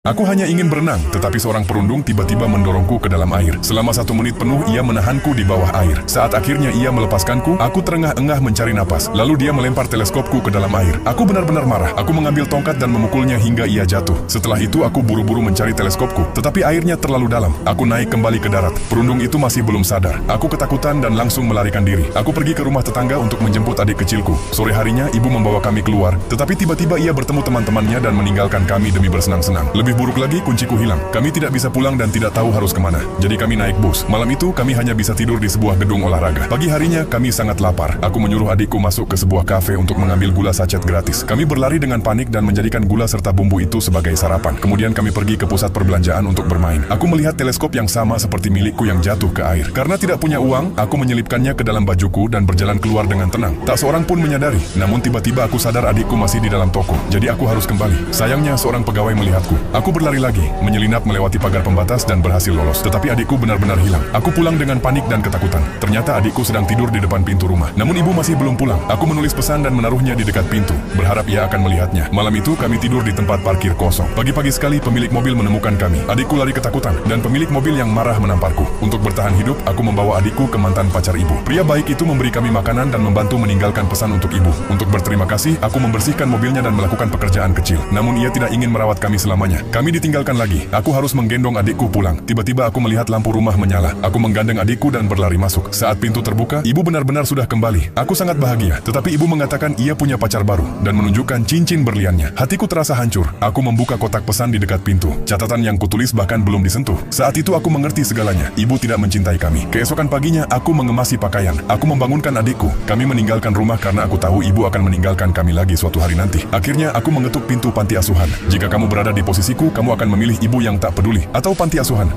Aku hanya ingin berenang, tetapi seorang perundung tiba-tiba mendorongku ke dalam air. Selama 1 menit penuh, ia menahanku di bawah air. Saat akhirnya ia melepaskanku, aku terengah-engah mencari napas. Lalu dia melempar teleskopku ke dalam air. Aku benar-benar marah. Aku mengambil tongkat dan memukulnya hingga ia jatuh. Setelah itu, aku buru-buru mencari teleskopku, tetapi airnya terlalu dalam. Aku naik kembali ke darat. Perundung itu masih belum sadar. Aku ketakutan dan langsung melarikan diri. Aku pergi ke rumah tetangga untuk menjemput adik kecilku. Sore harinya, ibu membawa kami keluar, tetapi tiba-tiba ia bertemu teman-temannya dan meninggalkan kami demi bersenang-senang. Lebih buruk lagi, kunciku hilang. Kami tidak bisa pulang dan tidak tahu harus kemana. Jadi kami naik bus. Malam itu, kami hanya bisa tidur di sebuah gedung olahraga. Pagi harinya, kami sangat lapar. Aku menyuruh adikku masuk ke sebuah kafe untuk mengambil gula sachet gratis. Kami berlari dengan panik dan menjadikan gula serta bumbu itu sebagai sarapan. Kemudian kami pergi ke pusat perbelanjaan untuk bermain. Aku melihat teleskop yang sama seperti milikku yang jatuh ke air. Karena tidak punya uang, aku menyelipkannya ke dalam bajuku dan berjalan keluar dengan tenang. Tak seorang pun menyadari. Namun tiba-tiba aku sadar adikku masih di dalam toko. Jadi aku harus kembali. Sayangnya seorang pegawai melihatku. Aku berlari lagi, menyelinap melewati pagar pembatas dan berhasil lolos. Tetapi adikku benar-benar hilang. Aku pulang dengan panik dan ketakutan. Ternyata adikku sedang tidur di depan pintu rumah. Namun ibu masih belum pulang. Aku menulis pesan dan menaruhnya di dekat pintu, berharap ia akan melihatnya. Malam itu kami tidur di tempat parkir kosong. Pagi-pagi sekali pemilik mobil menemukan kami. Adikku lari ketakutan dan pemilik mobil yang marah menamparku. Untuk bertahan hidup, aku membawa adikku ke mantan pacar ibu. Pria baik itu memberi kami makanan dan membantu meninggalkan pesan untuk ibu. Untuk berterima kasih, aku membersihkan mobilnya dan melakukan pekerjaan kecil. Namun ia tidak ingin merawat kami selamanya. Kami ditinggalkan lagi. Aku harus menggendong adikku pulang. Tiba-tiba aku melihat lampu rumah menyala. Aku menggandeng adikku dan berlari masuk. Saat pintu terbuka, ibu benar-benar sudah kembali. Aku sangat bahagia. Tetapi ibu mengatakan ia punya pacar baru dan menunjukkan cincin berliannya. Hatiku terasa hancur. Aku membuka kotak pesan di dekat pintu. Catatan yang kutulis bahkan belum disentuh. Saat itu aku mengerti segalanya. Ibu tidak mencintai kami. Keesokan paginya aku mengemasi pakaian. Aku membangunkan adikku. Kami meninggalkan rumah karena aku tahu ibu akan meninggalkan kami lagi suatu hari nanti. Akhirnya aku mengetuk pintu panti asuhan. Jika kamu berada di posisiku, kamu akan memilih ibu yang tak peduli atau panti asuhan.